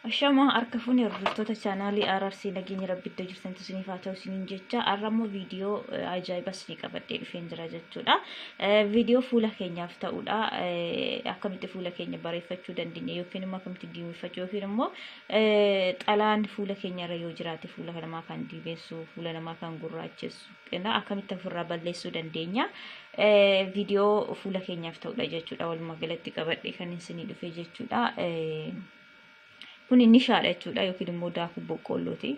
Ashama harka fuuni hordoftoota chaanaalii RRC nageenya rabbitti jirtan isiniif haa ta'u isiniin jecha har'ammoo viidiyoo ajaa'ibaa isinii qabadhee dhufeen jira jechuudha. Viidiyoo fuula keenyaaf ta'uudha. Akkamitti fuula keenya bareeffachuu dandeenya yookiin immoo akkamitti diimeffachuu yookiin immoo xalaan fuula keenya irra yoo jiraate fuula namaa kan diimessu, fuula namaa kan gurraachessu akkamitti ofirraa balleessuu dandeenya. Viidiyoo fuula keenyaaf ta'uudha jechuudha. Walumaa galatti qabadhee kan isinii dhufee jechuudha. Kun nishaadha jechuudha yookiin immoo daakuu boqqollooti.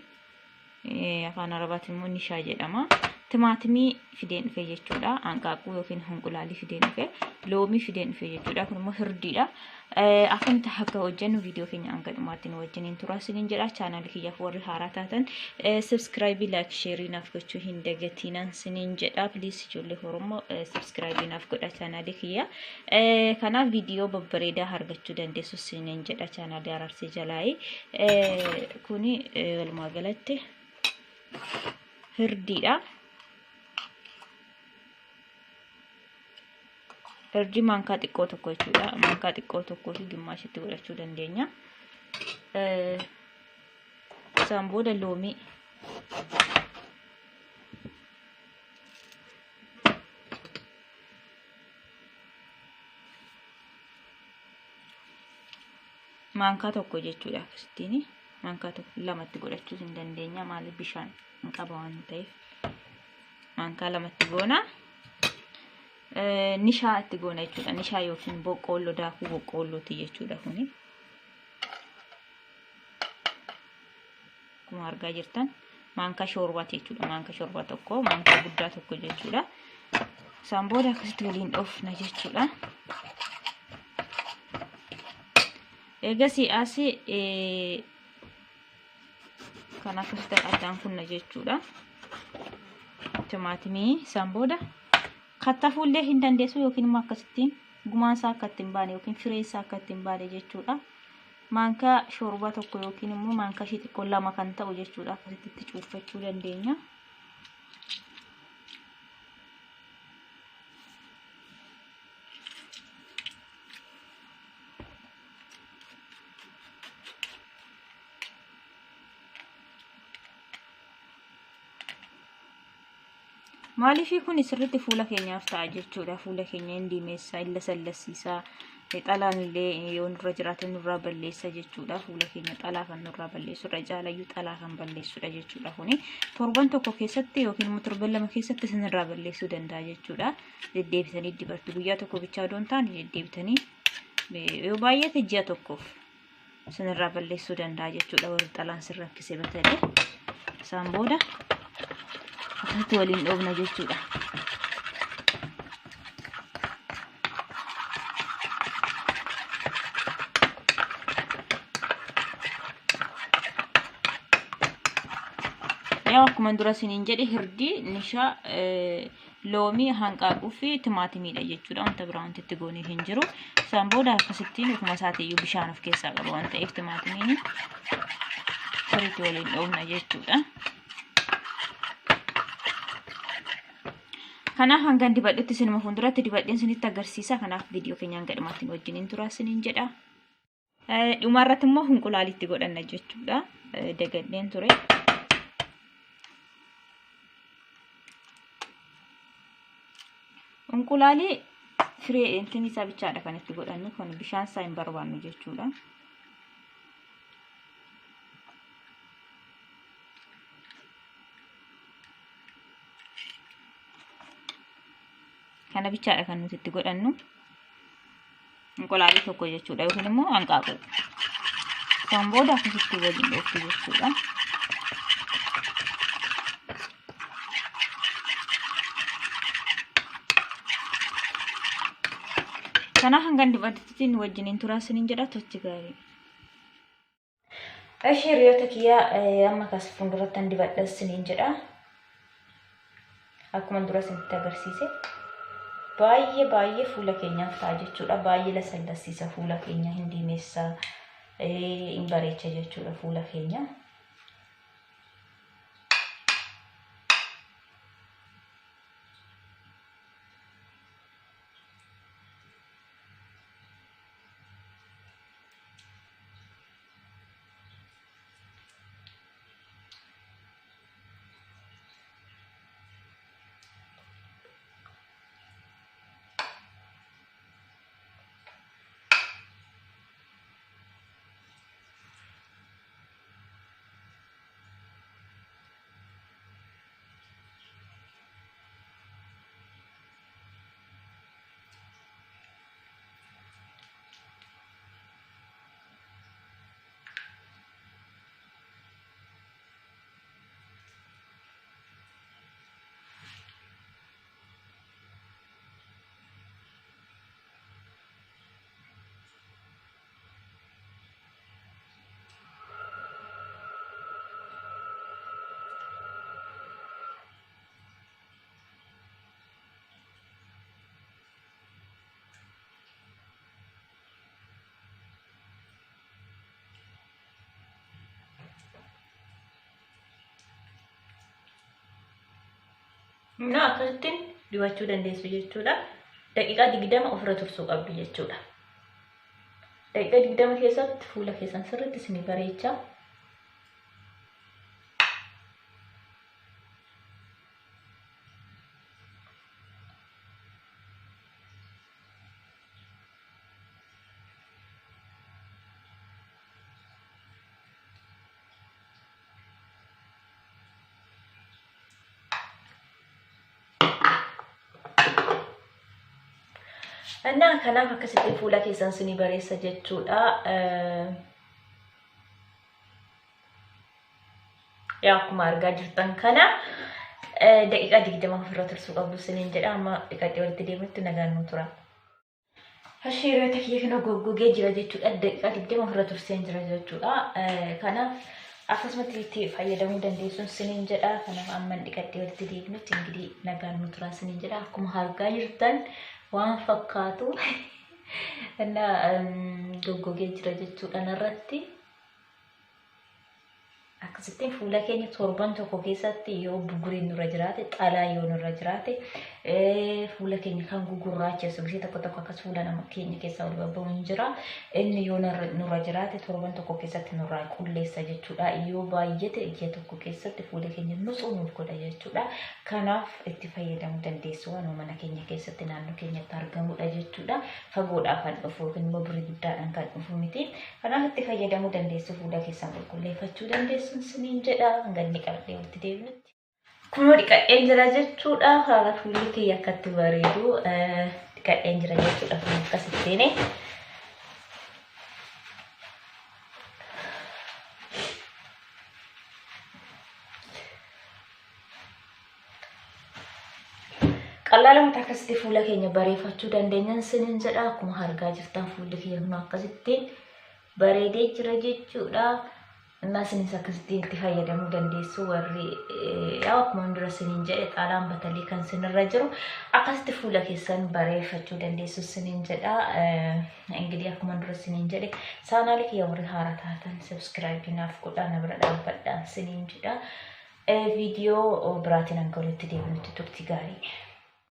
Afaan Arabaatiin immoo nishaa jedhama. Timaatimii fideen dhufe jechuudha. Hanqaaquu yookiin hunqulaalii fideen dhufe, loomii fideen dhufe jechuudha. Kun immoo hirdiidha. Akkamitti akka hojjennu viidiyoo keenya hanga dhumaatti nu wajjiniin turaa isiniin jedha. Chaanaal kiyyaaf warri haaraa taatan subscribe, like, share naaf gochuu hin dagatinaa isiniin jedha. Please ijoollee Oromoo subscribe naaf godha chaanaal kiyya. Kanaaf viidiyoo babbareedaa argachuu dandeessu isiniin jedha chaanaal RRC jalaayi. Kuni walumaa galatti hirdiidha. Hirdi maankaa xiqqoo tokko jechuudha. Maankaa xiqqoo tokkoo fi gimmaashitti godhachuu dandeenya. Isaan booda loomii. Maankaa tokko jechuudha akkasittiin. Maankaa tokko lamatti godhachuu hin dandeenya. Maaliif bishaan hin qaba waan ta'eef. Maankaa lamatti goona. Nishaa itti goona jechuudha. Nishaa yookiin boqqolloo daakuu boqqollooti jechuudha kuni. Akkuma argaa jirtan maankaa shoorbaati jechuudha. Maankaa shorbaa tokko, maankaa guddaa tokko jechuudha. Isaan booda akkasitti waliin dhoofna jechuudha. Eegasii asii kan akkasitti addaan kunna jechuudha. Timaatimii isaan booda kattaa fuullee hin dandeessu yookiin immoo akkasittiin gumaan isaa akka ittiin baane yookiin firee isaa akka ittiin baane jechuudha. Maankaa shorbaa tokko yookiin immoo maankaa ishee xiqqoo lama kan ta'u jechuudha. Akkasitti cuuffachuu dandeenya. Maaliifii kun sirriitti fuula keenyaaf ta'a jechuudha. Fuula keenya hin diimessa, illa sallasiisa. Xalaan illee yoo nurra jiraate nurraa balleessa jechuudha. Fuula keenya xalaa kan nurraa balleessudha. Jaalayyuu xalaa kan balleessudha jechuudha. Kuni torban tokko keessatti yookiin immoo torban lama keessatti isinirraa balleessuu danda'a jechuudha. Deddeebitanii dibattu. Guyyaa tokko bichaa doon taane deddeebitanii yoo baay'ate ji'a tokkoof isinirraa balleessuu danda'a jechuudha. Warri xalaan sin rakkisee batalee isaan booda akkasitti waliin dhoofna jechuudha. Akkuma dura isiniin jedhe hirdii, nishaa, loomii, hanqaaquu fi timaatimiidha jechuudha. Wanta biraa wanti itti goonee hin jiru. Isaan booda akkasittiin ofuma isaatiiyyuu bishaan of keessaa qaba waan ta'eef timaatimiin sirriitti waliin dhoofna jechuudha. Kanaaf hanga dibadhutti isinuma fuulduratti dibadheen isinitti agarsiisa. Kanaaf viidiyoo keenya hanga dhumaatti wajjiniin turaa isiniin jedha. Dhumarratti immoo hunqulaalitti godhanna jechuudha. Dagadheen ture. Hunqulaalii firee intin isaa bichaadha kan itti godhannu. Kun bishaan isaa hin barbaannu jechuudha. Kana bichaadha kan nuti itti godhannu. Hunqulaalii tokko jechuudha yookiin immoo hanqaaquu. Isaan booda akkasitti waliin dhooftu jechuudha. Kana hanga dibadhutti wajjiniin turaa isiniin jedha. Tochi gaarii. Eshi hiriyoota kiyyaa amma kas fuulduratti dibadha isiniin jedha. Akkuma dura isinitti agarsiise. Baay'ee fuula keenyaaf ta'a jechuudha. Baay'ee lasallasiisa fuula keenya, hin diimessa, hin bareecha jechuudha fuula keenya. Na akkasittiin dibachuu dandeessu jechuudha. Daqiiqaa 20 ofirra tursuu qabdu jechuudha. Daqiiqaa 20 keessatti fuula keessan sirriitti isinii bareecha. Anna kanaaf akkasitti fuula keessan isinii bareessa jechuudha. Yaa akkuma argaa jirtan kana daqiiqaa 20 ofirra tursuu qabdu isiniin jedha. Amma dhiqadhee walitti deemutti nagaan nu tura. Hashirata kiyya kana goggogee jira jechuudha. Daqiiqaa 20 ofirra turseen jira jechuudha. Kanaaf akkasumatti itti fayyadamuu dandeessuun isiniin jedha. Kanaaf amma dhiqadhee walitti deemutti ingirii nagaan nu tura isiniin jedha. Akkuma argaa jirtan waan fakkaatu እና goggogee jira jechuudha narratti akkasitti fuula keenya torban tokko keessatti yoo buguriin nurra jiraate xalaa yoo nurra jiraate fuula keenya kan gugurraacheessu bishee tokko akkas fuula nama keenya keessaa ol babbaa'uun jira inni yoo nurra jiraate torban tokko keessatti nurraa qulleessa jechuudha yoo baay'ate ija tokko keessatti fuula keenya nuuf godha jechuudha kanaaf itti fayyadamuu dandeessu waan mana keenya keessatti naannoo keenyatti argamudha jechuudha fagoodhaa kan dhufu immoo birii guddaadhaan kan dhufu miti kanaaf itti fayyadamuu dandeessu fuula keessan qulqulleeffachuu dandeessu siniin jedha ganni qabdee walitti deebinutti kun dhiqadhee jira jechuudha haala fuulli kiyya akkatti bareedu dhiqadhee jira jechuudha kun akkasittiin qal'aalamutti akkasitti fuula keenya bareeffachuu dandeenyan siniin jedha akkuma argaa jirtan fuulli kiyya kun akkasittiin bareedee jira jechuudha Nasin sakastiin itti fayyadamuu dandeessu warri akkuma dura siniin jedhe xaalaan batalii kan sinirra jiru akkasitti fuula keessan bareeffachuu dandeessu siniin jedha ingilii akkuma dura siniin jedhe saanaalii kiyya warri haaraa taatan subscribe naaf godhaa na bira dhaabbadhaa siniin jedha viidiyoo biraatiin hanga walitti deebinutti turtii gaarii